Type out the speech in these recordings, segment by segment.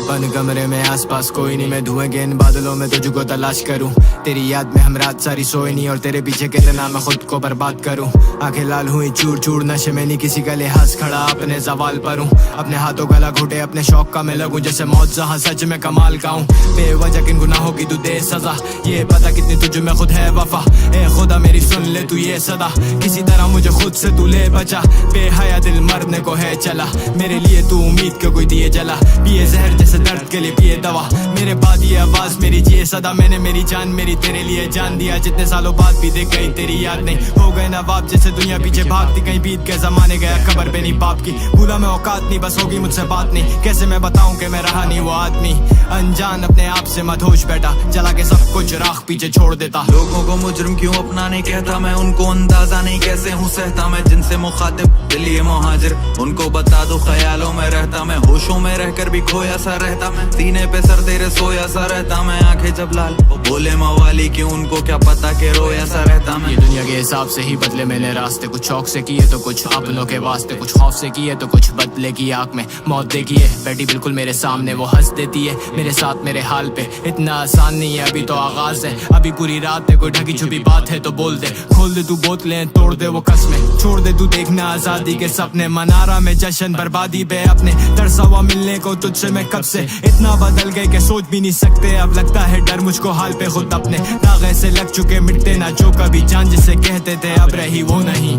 बंद कमरे में आसपास कोई नहीं, मैं धुएं के इन बादलों में तुझको तलाश करूं। तेरी याद में हम रात सारी सोए नहीं और तेरे पीछे कितना मैं खुद को बर्बाद करूं। आंखें लाल हुई चूर चूर, नशे में नहीं किसी का लिहाज, खड़ा अपने सवाल पर हूं। अपने हाथों गला घुटे, अपने शौक का मैं लगूं जैसे मौत जहां सच में कमाल का हूं। बेवजह किन गुनाहों की तू दे सजा, ये पता कितनी तुझ में खुद है वफा। ए खुदा मेरी सुन ले तू ये सदा, किसी तरह मुझे खुद से तू ले बचा। बेहया दिल मरने को है चला, मेरे लिए तू उम्मीद के कोई दिए जला। पिए जहर जैसे दर्द के लिए पिए दवा, मेरे बाद ये आवाज मेरी जिए सदा। मैंने मेरी जान मेरी तेरे लिए जान दिया, जितने सालों बाद भी देख गई तेरी याद नहीं। हो गए नवाब जैसे दुनिया पीछे भागती, कहीं बीत के जमाने गया खबर पे नहीं बाप की। भूला मैं औकात नहीं, बस होगी मुझसे बात नहीं। कैसे मैं बताऊं कि मैं रहा नहीं वो आदमी, अनजान अपने आप से मदहोश बैठा, जला के सब कुछ राख पीछे छोड़ देता। लोगों को मुजरिम क्यों अपना नहीं कहता मैं, उनको अंदाजा नहीं कैसे हूँ सहता मैं। जिनसे मुखातिब दिल ये मुहाजिर, उनको बता दो ख्यालों में रहता मैं। होशों में रहकर भी खोया सा रहता मैं, सीने पे सर तेरे सोया सा रहता मैं। आंखें जब लाल बोले मवाली क्यों, उनको क्या पता के रोया सा रहता मैं। ये दुनिया के हिसाब से ही बदले मैंने रास्ते, कुछ शौक से किए तो कुछ अपनों के वास्ते, कुछ खौफ से किए तो कुछ बदले की आंख में मौत देखी है बैठी बिल्कुल मेरे सामने। वो हंस देती है मेरे साथ मेरे हाल पे, इतना आसान नहीं है अभी तो आगाज है। अभी पूरी रात है, कोई ढकी छुपी बात है तो बोल दे। खोल दे तू बोतलें, तोड़ दे वो कसमें, छोड़ दे तू देखना आजादी के सपने। मना रहा मैं जश्न बर्बादी पे अपने, तरसा हुआ मिलने को तुझसे मैं कब से। इतना बदल गए कि सोच भी नहीं सकते, अब लगता है डर मुझको हाल पे खुद अपने। दाग ऐसे लग चुके मिटते ना, जो कभी जान जिसे कहते थे अब रही वो नहीं।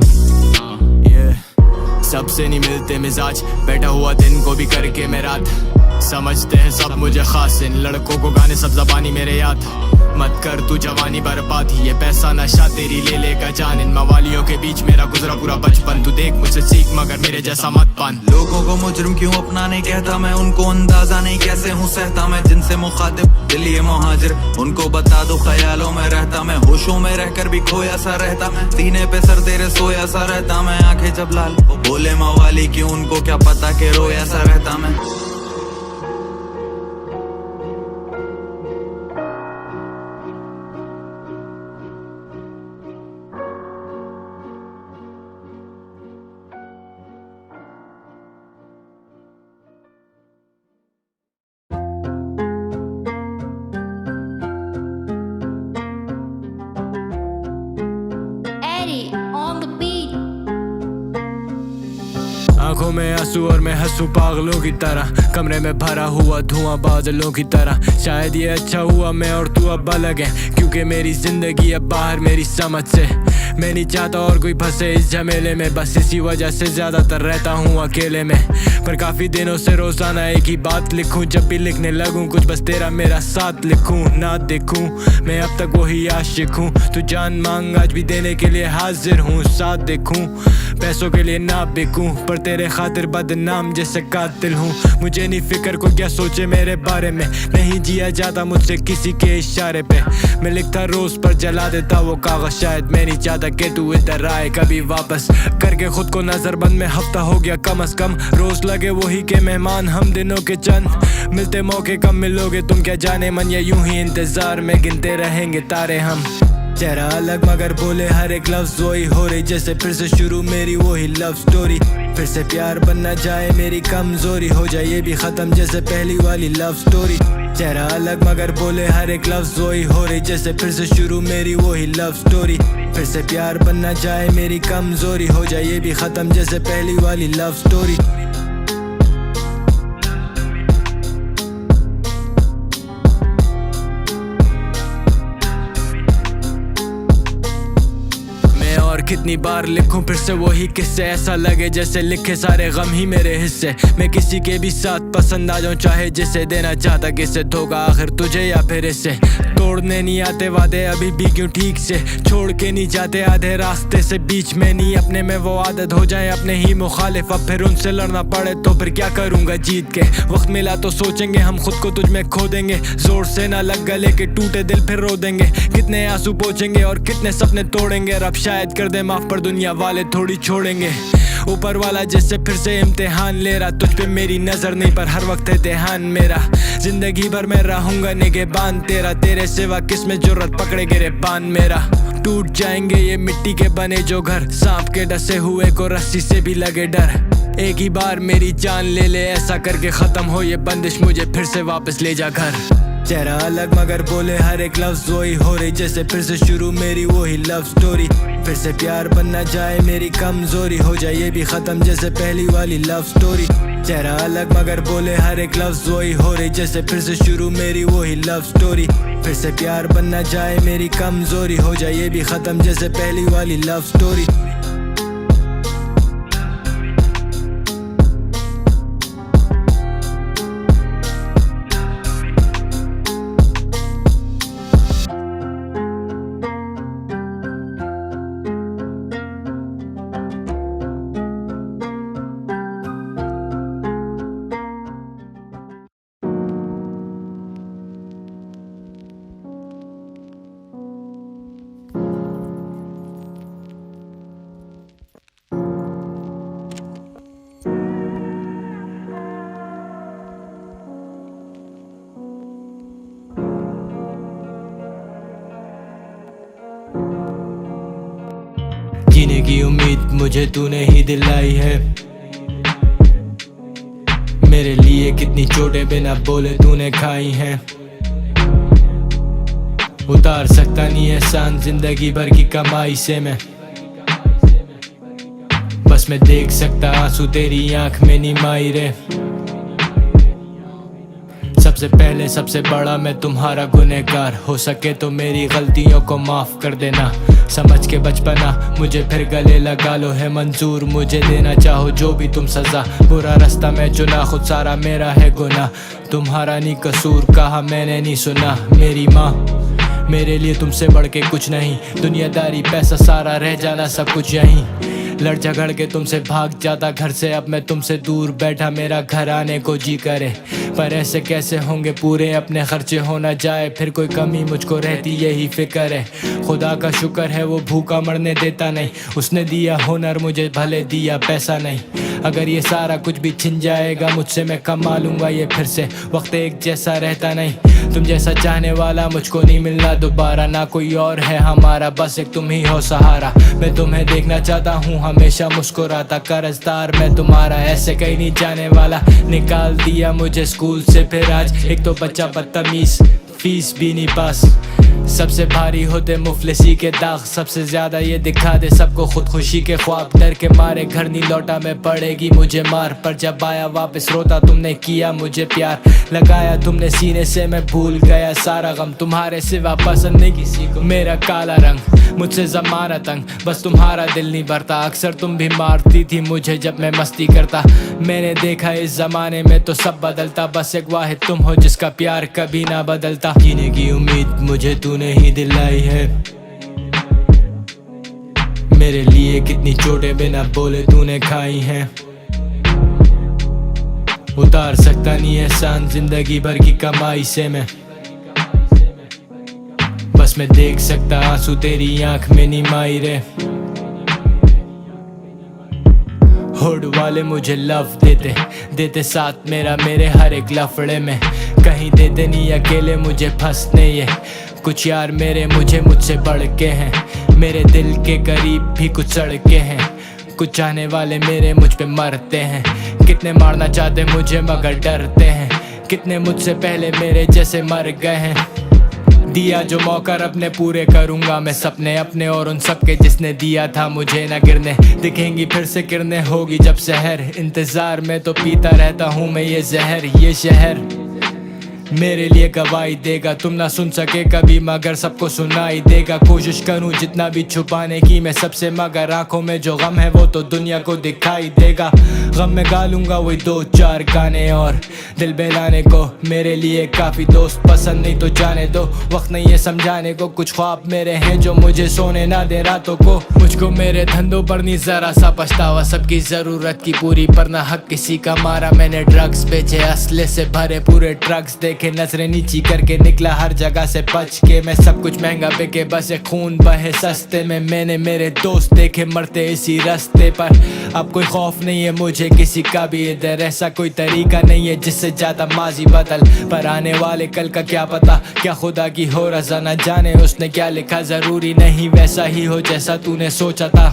सबसे नहीं मिलते मिजाज, बैठा हुआ दिन को भी करके मैं रात। समझते हैं सब मुझे खास, इन लड़कों को गाने सब जबानी मेरे याद। मत कर तू जवानी बर्बाद, ये पैसा नशा तेरी ले लेगा जान। इन मवालियों के बीच मेरा गुजरा पूरा बचपन, तू देख मुझसे सीख मगर मेरे जैसा मत पान। लोगों को मुजरिम क्यों अपना नहीं कहता मैं, उनको अंदाजा नहीं कैसे हूँ सहता मैं। जिनसे मुखातिब दिल ये मुहाजिर, उनको बता दो ख्यालों में रहता मैं। होशों में रहकर भी खोया सा रहता मैं, सीने पे सर तेरे सोया सा रहता मैं। आंखें जब लाल बोले मवाली क्यों, उनको क्या पता के रोया सा रहता मैं। आंखों में आंसू और मैं हंसू पागलों की तरह, कमरे में भरा हुआ धुआं बादलों की तरह। शायद ये अच्छा हुआ मैं और तू अब अलग है, क्योंकि मेरी जिंदगी अब बाहर मेरी समझ से। मैं नहीं चाहता और कोई फंसे इस झमेले में, बस इसी वजह से ज्यादातर रहता हूँ अकेले में। पर काफी दिनों से रोजाना एक ही बात लिखूं, जब भी लिखने लगूं कुछ बस तेरा मेरा साथ लिखूं। ना देखूं मैं अब तक वही आशिक हूँ, तू जान मांग आज भी देने के लिए हाजिर हूँ। साथ देखूं पैसों के लिए ना बिकूं, पर तेरे खातिर बदनाम जैसे कातिल हूँ। मुझे नहीं फिक्र को क्या सोचे मेरे बारे में, नहीं जिया जाता मुझसे किसी के इशारे पे। मैं लिखता रोज पर जला देता वो कागज, शायद मैं नहीं चाहता कि तू इधर आए कभी वापस। करके खुद को नजरबंद में हफ्ता हो गया कम से कम, रोज लगे वही के मेहमान हम दिनों के चंद। मिलते मौके कम मिलोगे तुम क्या जाने मन, या यूं ही इंतजार में गिनते रहेंगे तारे हम। चेहरा अलग मगर बोले हर एक लफ्ज वही, हो रही जैसे फिर से शुरू मेरी वही लव स्टोरी। फिर से प्यार बनना जाए मेरी कमजोरी, हो जाए ये भी खत्म जैसे पहली वाली लव स्टोरी। चेहरा अलग मगर बोले हर एक लफ्ज वही, हो रही जैसे फिर से शुरू मेरी वही लव स्टोरी। फिर से प्यार बनना जाए मेरी कमजोरी, हो जाए ये भी खत्म जैसे पहली वाली लव स्टोरी। और कितनी बार लिखूं फिर से वही किस्से, ऐसा लगे जैसे लिखे सारे गम ही मेरे हिस्से। मैं किसी के भी साथ पसंद आ जाऊं चाहे जिसे, देना चाहता किसे धोखा आखिर तुझे या फिर इससे। तोड़ने नहीं आते वादे अभी भी क्यों ठीक से, छोड़ के नहीं जाते आधे रास्ते से बीच में नहीं। अपने में वो आदत हो जाए अपने ही मुखालिफ, अब फिर उनसे लड़ना पड़े तो फिर क्या करूंगा जीत के। वक्त मिला तो सोचेंगे हम खुद को तुझ में खो देंगे, जोर से ना लग गले के टूटे दिल फिर रो देंगे। कितने आंसू पोंछेंगे और कितने सपने तोड़ेंगे, अब शायद कर दे माफ पर दुनिया वाले थोड़ी छोड़ेंगे। ऊपर वाला जैसे फिर से इम्तिहान ले रहा, तुझ पे मेरी नजर नहीं पर हर वक्त है ध्यान मेरा। जिंदगी भर मैं रहूंगा निगहबान तेरा, तेरे सिवा किस में जरूरत पकड़े गिरे बान मेरा। टूट जाएंगे ये मिट्टी के बने जो घर, सांप के डसे हुए को रस्सी से भी लगे डर। एक ही बार मेरी जान ले ले, ऐसा करके खत्म हो ये बंदिश, मुझे फिर से वापस ले जा घर। चेहरा अलग मगर बोले हर एक लफ्ज वही, हो रही जैसे फिर से शुरू मेरी वही लव स्टोरी। फिर से प्यार बनना जाए मेरी कमजोरी, हो जाए ये भी खत्म जैसे पहली वाली लव स्टोरी। चेहरा अलग मगर बोले हर एक लफ्ज वही, हो रही जैसे फिर से शुरू मेरी वही लव स्टोरी। फिर से प्यार बनना जाए मेरी कमजोरी, हो जाए ये भी खत्म जैसे पहली वाली लव स्टोरी। जीने की उम्मीद मुझे तूने ही दिलाई है, मेरे लिए कितनी चोटें बिना बोले तूने खाई हैं। उतार सकता नहीं एहसान जिंदगी भर की कमाई से मैं, बस मैं देख सकता आंसू तेरी आंख में नीमाई रे। सबसे पहले सबसे बड़ा मैं तुम्हारा गुनहगार, हो सके तो मेरी गलतियों को माफ कर देना। समझ के बचपना मुझे फिर गले लगा लो, है मंजूर मुझे देना चाहो जो भी तुम सजा। बुरा रास्ता मैं चुना, खुद सारा मेरा है गुनाह, तुम्हारा नहीं कसूर कहा मैंने नहीं सुना। मेरी माँ मेरे लिए तुमसे बढ़ के कुछ नहीं, दुनियादारी पैसा सारा रह जाना सब कुछ यहीं। लड़ झगड़ के तुमसे भाग जाता घर से, अब मैं तुमसे दूर बैठा मेरा घर आने को जी करे। पर ऐसे कैसे होंगे पूरे अपने खर्चे, हो ना जाए फिर कोई कमी मुझको रहती यही फिक्र है। खुदा का शुक्र है वो भूखा मरने देता नहीं, उसने दिया हुनर मुझे भले दिया पैसा नहीं। अगर ये सारा कुछ भी छिन जाएगा मुझसे मैं कमा लूंगा ये फिर से, वक्त एक जैसा रहता नहीं। तुम जैसा चाहने वाला मुझको नहीं मिलना दोबारा, ना कोई और है हमारा बस एक तुम ही हो सहारा। मैं तुम्हें देखना चाहता हूँ हमेशा मुस्कुराता, कर्जदार मैं तुम्हारा ऐसे कहीं नहीं जाने वाला। निकाल दिया मुझे स्कूल से फिर आज, एक तो बच्चा बदतमीज फीस भी नहीं पास। सबसे भारी होते मुफलिसी के दाग, सबसे ज्यादा ये दिखा दे सबको खुद खुशी के ख्वाब। डर के मारे घर नहीं लौटा मैं, पड़ेगी मुझे मार, पर जब आया वापस रोता तुमने किया मुझे प्यार। लगाया तुमने सीने से मैं भूल गया सारा गम, तुम्हारे सिवा पसंद नहीं किसी को मेरा काला रंग। मुझसे ज़माना तंग बस तुम्हारा दिल नहीं भरता, अक्सर तुम भी मारती थी मुझे जब मैं मस्ती करता। मैंने देखा इस जमाने में तो सब बदलता, बस एक वाहिद तुम हो जिसका प्यार कभी ना बदलता। जीने की उम्मीद मुझे तूने ही दिलाई है, मेरे लिए कितनी चोटें बिना बोले तूने खाई हैं। उतार सकता नहीं एहसान जिंदगी भर की कमाई से मैं, बस मैं देख सकता आंसू तेरी आंख में नीमाई रे। होड़ वाले मुझे लव देते देते साथ मेरा मेरे हर एक लफड़े में, कहीं देते नहीं अकेले मुझे फंसने ये। कुछ यार मेरे मुझसे बढ़ के हैं, मेरे दिल के करीब भी कुछ सड़के हैं। कुछ चाहने वाले मेरे मुझ पे मरते हैं, कितने मारना चाहते मुझे मगर डरते हैं। कितने मुझसे पहले मेरे जैसे मर गए हैं। दिया जो मौका अपने पूरे करूंगा मैं सपने अपने, और उन सबके जिसने दिया था मुझे न गिरने। दिखेंगी फिर से किरणें होगी जब शहर, इंतजार में तो पीता रहता हूँ मैं ये जहर। ये शहर मेरे लिए गवाही देगा, तुम ना सुन सके कभी मगर सबको सुनाई देगा। कोशिश करूं जितना भी छुपाने की मैं सबसे, मगर आंखों में जो गम है वो तो दुनिया को दिखाई देगा। गम में गा लूंगा वही 2-4 गाने, और दिल बहलाने को मेरे लिए काफी दोस्त पसंद नहीं तो जाने दो। वक्त नहीं है समझाने को, कुछ ख्वाब मेरे हैं जो मुझे सोने ना दे रातों को। मुझको मेरे धंधों पर नहीं जरा सा पछतावा, सबकी जरूरत की पूरी पर ना हक किसी का मारा। मैंने ड्रग्स बेचे असले से भरे पूरे ट्रक्स देखे, नजरें नीची करके निकला हर जगह से बच के मैं। सब कुछ महंगा बिके बस एक खून बहे सस्ते में, मैंने मेरे दोस्त देखे मरते इसी रास्ते पर। अब कोई खौफ नहीं है मुझे किसी का भी इधर, ऐसा कोई तरीका नहीं है जिससे ज्यादा माजी बदल। पर आने वाले कल का क्या पता, क्या खुदा की हो रज़ा, न जाने उसने क्या लिखा। जरूरी नहीं वैसा ही हो जैसा तूने सोचा था,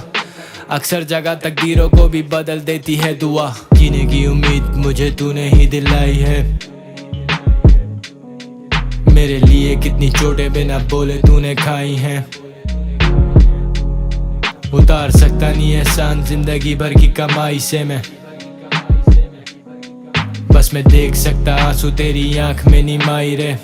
अक्सर जगह तकदीरों को भी बदल देती है दुआ। जीने की उम्मीद मुझे तूने ही दिलाई है। मेरे लिए कितनी चोटें बिना बोले तूने खाई हैं। उतार सकता नहीं एहसान जिंदगी भर की कमाई से मैं, बस मैं देख सकता आंसू तेरी आंख में नीमाई रे।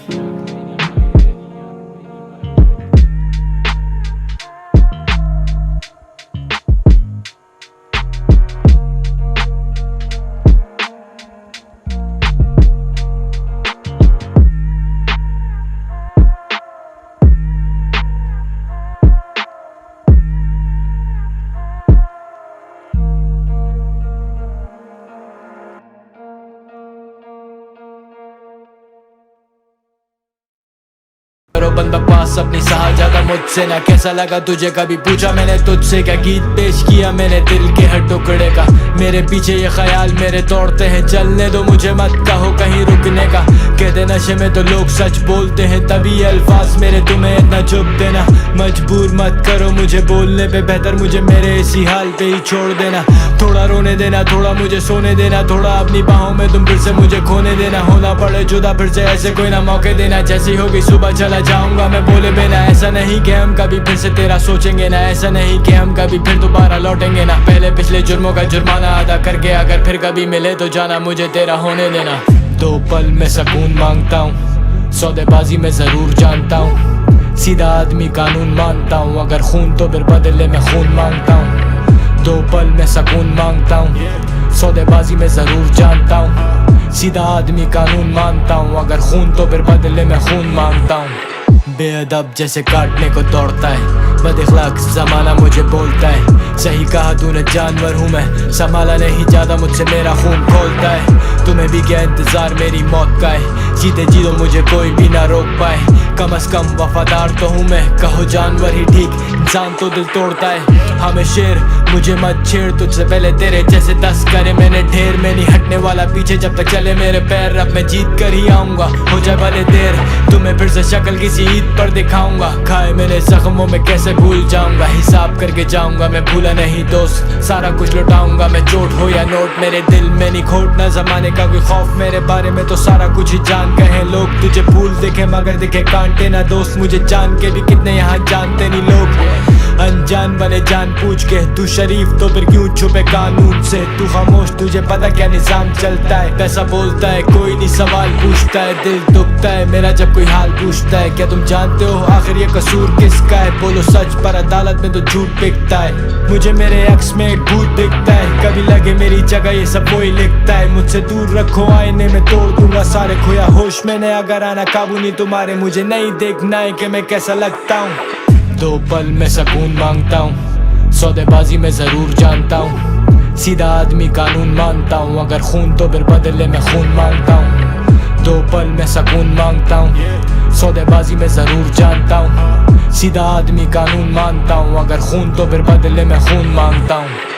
करो बंदा पास अपनी सहा ज्यादा मुझसे ना। कैसा लगा तुझे कभी पूछा मैंने तुझसे? क्या गीत पेश किया मैंने दिल के हर टुकड़े का? मेरे पीछे ये ख्याल मेरे दौड़ते हैं, चलने दो मुझे मत कहो कहीं रुकने का। कहते नशे में तो लोग सच बोलते हैं, तभी अल्फाज मेरे तुम्हें इतना चुप देना। मजबूर मत करो मुझे बोलने पे, बेहतर मुझे मेरे इसी हाल पे ही छोड़ देना। थोड़ा रोने देना, थोड़ा मुझे सोने देना, थोड़ा अपनी बाहों में तुम फिर से मुझे खोने देना। होना पड़े जुदा फिर से ऐसे कोई ना मौके देना। जैसी होगी सुबह चला जाऊंगा मैं बोले बिना। ऐसा नहीं कि हम कभी फिर से तेरा सोचेंगे ना, ऐसा नहीं कि हम कभी फिर दोबारा लौटेंगे ना। पहले पिछले जुर्मों का जुर्माना अदा करके अगर फिर कभी मिले तो जाना मुझे तेरा होने देना। 2 पल में सुकून मांगता हूँ, सौदेबाजी में जरूर जानता हूँ। सीधा आदमी कानून मानता हूँ, अगर खून तो फिर बदले में खून मांगता हूँ। 2 पल में सुकून मांगता हूँ, सौदेबाजी में जरूर जानता हूँ। सीधा आदमी कानून मानता हूँ, अगर खून तो फिर बदले में खून मांगता हूँ। बेअदब जैसे काटने को दौड़ता है, बदअखलाक जमाना मुझे बोलता है। सही कहा तूने जानवर हूँ मैं, संभाला नहीं ज्यादा मुझसे मेरा खून खोलता है। तुम्हें भी क्या इंतजार मेरी मौत का है, जीते जी तो मुझे कोई भी ना रोक पाए। कम से कम वफादार तो हूँ मैं, कहो जानवर ही ठीक, इंसान तो दिल तोड़ता है। हमें शेर मुझे मत छेड़, तुझसे पहले तेरे जैसे 10 करे मैंने ढेर। मैं नहीं हटने वाला पीछे जब तक चले मेरे पैर, अब मैं जीत कर ही आऊंगा हो जाए भले देर। तुम्हें फिर से शक्ल किसी ईद पर दिखाऊंगा, खाए मैंने जख्मों में कैसे भूल जाऊंगा। हिसाब करके जाऊंगा मैं, भूला नहीं दोस्त, सारा कुछ लुटाऊंगा मैं। चोट हो या नोट मेरे दिल में नहीं खोट, ना जमाने का कोई खौफ मेरे बारे में तो सारा कुछ ही जान गए हैं लोग। तुझे फूल दिखे मगर दिखे कांटे ना दोस्त, मुझे जान के भी कितने यहाँ जानते नहीं लोग। अनजान बने जान पूछ के, तू शरीफ तो फिर क्यों छुपे कानून से? तू खामोश, तुझे पता क्या निजाम चलता है। पैसा बोलता है कोई नहीं सवाल पूछता है, दिल दुखता है मेरा जब कोई हाल पूछता है। क्या तुम जानते हो आखिर ये कसूर किसका है? बोलो सच पर अदालत में तो झूठ बिकता है। मुझे मेरे अक्स में एक भूत दिखता है, कभी लगे मेरी जगह ये सब वही लिखता है। मुझसे दूर रखो आईने में तोड़ दूंगा सारे खोया होश मैंने, अगर आना काबू नहीं तुम्हारे। मुझे नहीं देखना है कि मैं कैसा लगता हूँ। 2 पल में सुकून मांगता हूँ, सौदेबाजी में जरूर जानता हूँ। सीधा आदमी कानून मानता हूँ, अगर खून तो फिर बदले में खून मांगता हूँ। 2 पल में सुकून मांगता हूँ, सौदेबाजी में जरूर जानता हूँ। सीधा आदमी कानून मानता हूँ, अगर खून तो फिर बदले में खून मांगता हूँ।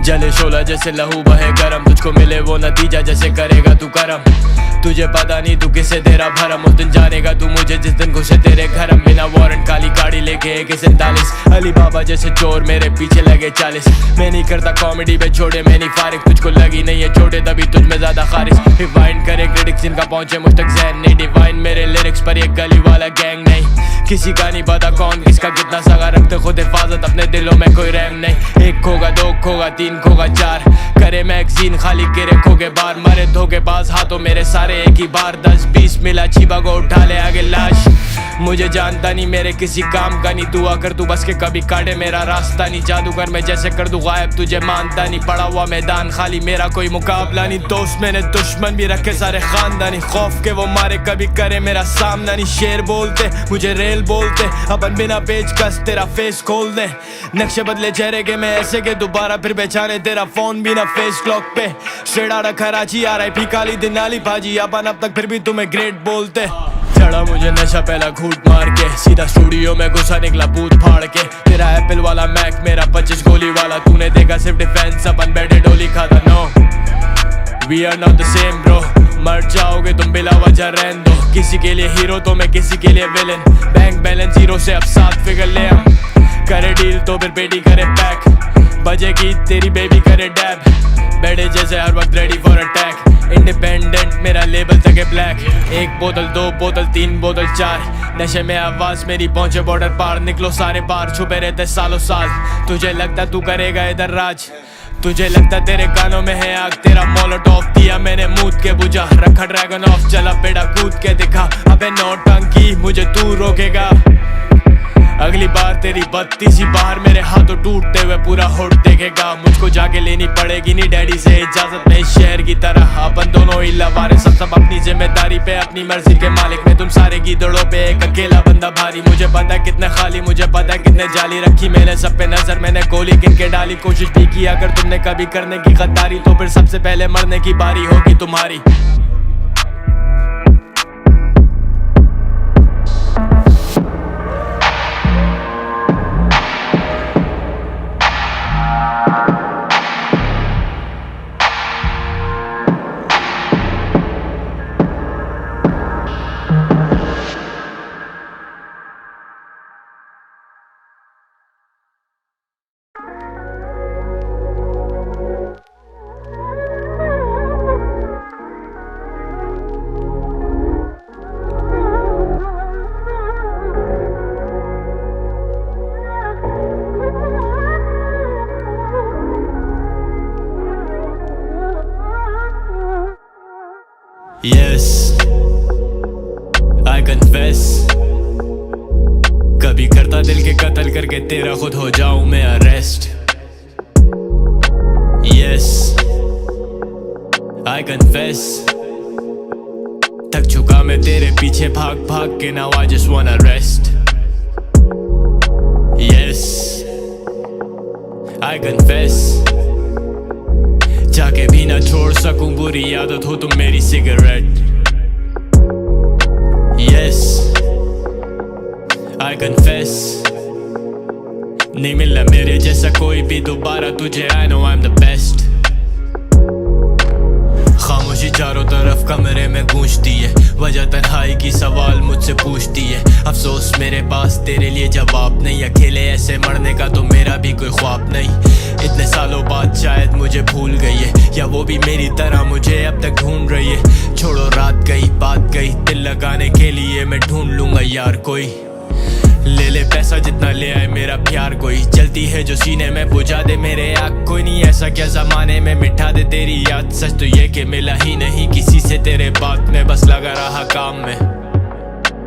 जले शोला जैसे लहू बहे गरम, तुझको मिले वो नतीजा जैसे करेगा तू करम। तुझे पता नहीं तू किसे तेरा भरम, उस दिन जानेगा तू मुझे जिस दिन घुसे तेरे घर। बिना वारंट काली गाड़ी लेके AK-47, अली बाबा जैसे चोर मेरे पीछे लगे 40। मैं नहीं करता कॉमेडी पे छोड़े मैं नहीं फारिग, तुझको लगी नहीं है छोटे तभी तुझ में ज्यादा खारिज। रिवाइंड करे क्रिटिक्स जिनका पहुंचे मुझ तक ज़हन नहीं, डिवाइन मेरे लिरिक्स पर ये गली वाला गैंग नहीं। किसी का नहीं पता कौन किसका कितना सगा, रखते खुद हिफाजत अपने दिलों में कोई रहम नहीं। 1 खोगा 2 खोगा 3 खोगा 4, करे मैगजीन खाली गिरे खोगे बार। मरे धोखेबाज हाथों मेरे सारे एक ही बार, 10-20 मिला छिपा को उठा ले आगे लाश। मुझे जानता नहीं मेरे किसी काम का नहीं, दुआ कर तू बस के कभी काटे मेरा रास्ता नहीं। जादूगर मैं जैसे कर दूं गायब तुझे मानता नहीं, पड़ा हुआ मैदान खाली मेरा कोई मुकाबला नहीं। दोस्त मैंने दुश्मन भी रखे सारे खानदानी, खौफ के वो मारे कभी करे मेरा सामना नहीं। शेर बोलते मुझे रेल बोलते, अपन बिना पेचकस तेरा फेस खोल दे। नक्शे बदले चेहरे के मैं ऐसे के दोबारा फिर पहचान रे तेरा फोन भी ना फेस क्लॉक पे। स्ट्रेट आउट कराची RIP काली दिनाली भाजी, अपन अब तक फिर भी तुम्हें ग्रेट बोलते। चढ़ा मुझे नशा पहला घूट मार के, सीधा स्टूडियो में घुसा निकला बूथ फाड़ के। तेरा एप्पल वाला मैक मेरा 25 गोली वाला, तूने देखा सिर्फ डिफेंस अपन बैठे डोली खाता। No we are not the same bro, मर जाओगे तुम बिला वजह रहने दो। किसी के लिए हीरो तो मैं किसी के लिए विलन, बैंक बैलेंस जीरो से अब 7 फिगर ले हम। करे डील तो फिर बेटी करे पैक, बजेगी तेरी बेबी करे डैब। बैठे जैसे हर वक्त रेडी फॉर अटैक, इंडिपेंडेंट मेरा लेबल तक है ब्लैक। 1 बोतल 2 बोतल 3 बोतल 4, नशे में आवाज मेरी पहुंचे बॉर्डर पार। निकलो सारे बार छुपे रहते सालों साल, तुझे लगता तू करेगा इधर राज, तुझे लगता तेरे कानों में है आग। तेरा मोलोटॉफ दिया मैंने मूत के बुझा, रखा ड्रैगन ऑफ चला बेड़ा कूद के दिखा। अबे नौटंकी मुझे तू रोकेगा, अगली बार तेरी बत्ती सी बाहर मेरे हाथों टूटते हुए पूरा हुड देखेगा। मुझको जाके लेनी पड़ेगी नहीं डैडी से इजाजत में इस शहर की तरह। अपन दोनों ही लवारे सब अपनी जिम्मेदारी पे, अपनी मर्जी के मालिक में। तुम सारे गीदड़ों पे एक अकेला बंदा भारी। मुझे पता है कितने खाली, मुझे पता है कितने जाली रखी मैंने सब पे नजर। मैंने गोली गिन के डाली, कोशिश भी की अगर तुमने कभी करने की गद्दारी, तो फिर सबसे पहले मरने की बारी होगी तुम्हारी। Yes, I confess, कभी करता दिल के कत्ल करके तेरा खुद हो जाऊं मैं अरेस्ट। Yes, I confess, थक चुका मैं तेरे पीछे भाग भाग के, now I just wanna rest। Yes, I confess, जाके भी ना छोड़ सकूं बुरी आदत हो तुम मेरी सिगरेट। Yes, I confess, नहीं मिलना मेरे जैसा कोई भी दोबारा तुझे, I know I'm the best। खामोशी चारों तरफ कमरे में गूंजती है, वजह तन्हाई की सवाल मुझसे पूछती है। अफसोस मेरे पास तेरे लिए जवाब नहीं, अकेले ऐसे मरने का तो मेरा भी कोई ख्वाब नहीं। इतने सालों बाद शायद मुझे भूल गई है, या वो भी मेरी तरह मुझे अब तक ढूंढ रही है। छोड़ो रात गई बात गई, दिल लगाने के लिए मैं ढूंढ लूंगा यार कोई। ले ले पैसा जितना ले आए मेरा प्यार कोई, जलती है जो सीने में बुझा दे मेरे आग कोई नहीं। ऐसा क्या जमाने में मिटा दे तेरी याद, सच तो ये कि मिला ही नहीं किसी से तेरे बात में, बस लगा रहा काम में।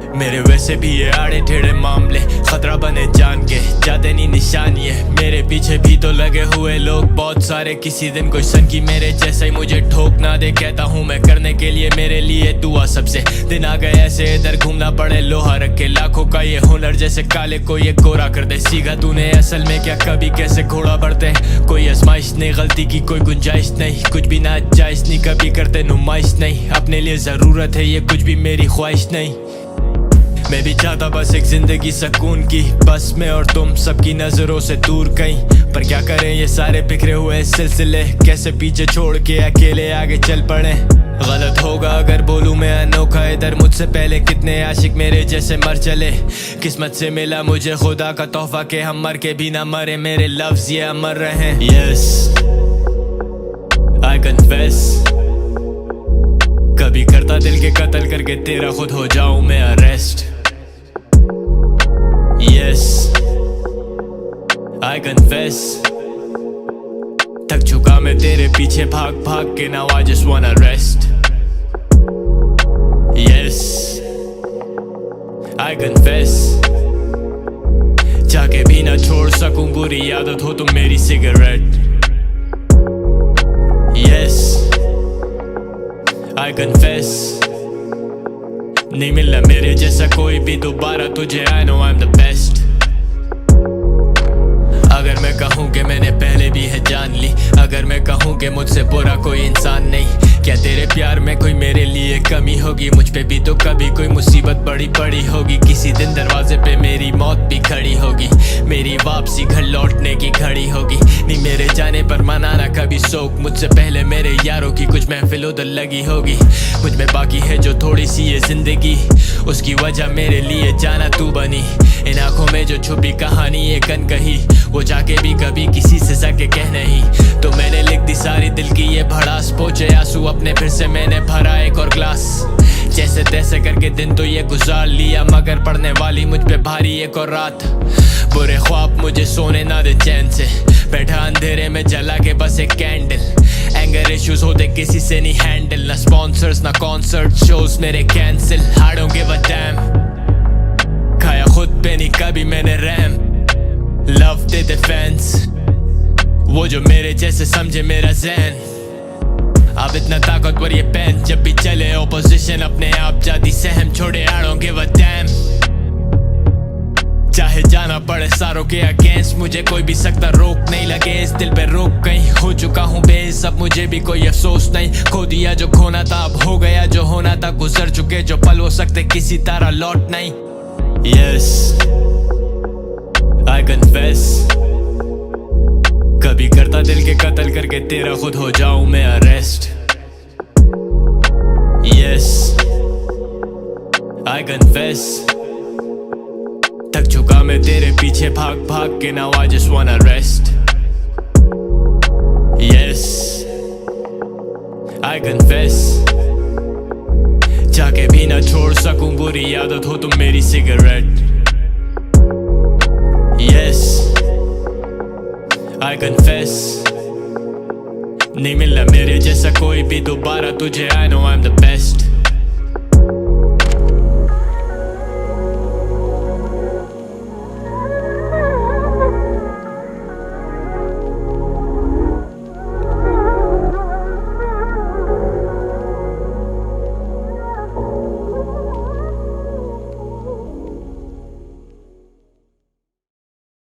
मेरे वैसे भी ये आड़े टेढ़े मामले, खतरा बने जान के जाते नहीं निशानी है। मेरे पीछे भी तो लगे हुए लोग बहुत सारे, किसी दिन कोई सन की मेरे जैसा ही मुझे ठोक ना दे। कहता हूँ मैं करने के लिए मेरे लिए दुआ, सबसे दिन आ गए ऐसे इधर घूमना पड़े लोहा रख के। लाखों का ये हुनर जैसे काले को ये गोरा कर दे। सीखा तूने असल में क्या कभी कैसे घोड़ा बढ़ते, कोई आजमाइश नहीं गलती की कोई गुंजाइश नहीं। कुछ भी ना जायज नहीं कभी करते नुमाइश नहीं, अपने लिए जरूरत है ये कुछ भी मेरी ख्वाहिश नहीं। मैं भी चाहता बस एक जिंदगी सुकून की, बस मैं और तुम सबकी नजरों से दूर कहीं। पर क्या करें ये सारे बिखरे हुए सिलसिले, कैसे पीछे छोड़ के अकेले आगे चल पड़े। गलत होगा अगर बोलूं मैं अनोखा, इधर मुझसे पहले कितने आशिक मेरे जैसे मर चले। किस्मत से मिला मुझे खुदा का तोहफा के हम मर के भी ना मरे, मेरे लफ्ज ये अमर रहे। Yes, I confess, कभी करता दिल के कत्ल करके तेरा खुद हो जाऊं मैं अरेस्ट। Yes, I confess, थक चुका मैं तेरे पीछे भाग भाग के, now I just wanna rest। Yes, I confess, जाके भी ना छोड़ सकूं बुरी आदत हो तुम मेरी सिगरेट। Yes, I confess, नहीं मिलना मेरे जैसा कोई भी दोबारा तुझे, I know I'm the best। अगर मैं कहूँ कि मैंने पहले भी है जान ली, बड़ी पड़ी होगी, किसी दिन दरवाजे पे मेरी मौत भी खड़ी होगी, मेरी वापसी घर लौटने की घड़ी होगी। नहीं मेरे जाने पर मनाना कभी शौक, मुझसे पहले मेरे यारों की कुछ महफिल उधर लगी होगी। मुझ में बाकी है जो थोड़ी सी ये जिंदगी, उसकी वजह मेरे लिए जाना तू बनी। इन आंखों में जो छुपी कहानी एक अनकही, वो जाके भी कभी किसी से जाके कह नहीं। तो मैंने लिख दी सारी दिल की ये भड़ास, पहुंचे आंसू अपने फिर से मैंने भरा एक और ग्लास। जैसे तैसे करके दिन तो ये गुजार लिया, मगर पड़ने वाली मुझ पे भारी एक और रात। बुरे ख्वाब मुझे सोने ना दे चैन से, बैठा अंधेरे में जला के बस एक कैंडल। एंगर इश्यूज होते किसी से नहीं हैंडल, ना स्पॉन्सर्स ना कॉन्सर्ट शोज मेरे cancel. I don't give a damn, खाया खुद पे नहीं कभी मैंने रैम। लव देते फैंस वो जो मेरे जैसे समझे मेरा ज़हन। अब इतना ताकतवर ये पेन, जब भी चले ओपोजिशन अपने आप जाती सहम छोड़े। I don't give a damn, चाहे जाना पड़े सारों के अगेंस्ट, मुझे कोई भी सकता रोक नहीं लगे इस दिल पे रोक। कहीं हो चुका हूँ बेस, अब मुझे भी कोई अफसोस नहीं। खो दिया जो खोना था, अब हो गया जो होना था। गुजर चुके जो पल हो सकते किसी तरह लौट नहीं। Yes, I confess, कभी करता दिल के कत्ल करके तेरा खुद हो जाऊं मैं अरेस्ट। Yes, I confess, थक चुका मैं तेरे पीछे भाग भाग के, now I just wanna rest। Yes, I confess, जाके भी ना छोड़ सकूं बुरी आदत हो तुम मेरी सिगरेट। Yes, I confess, नहीं मिलना मेरे जैसा कोई भी दोबारा तुझे। I know I'm the best।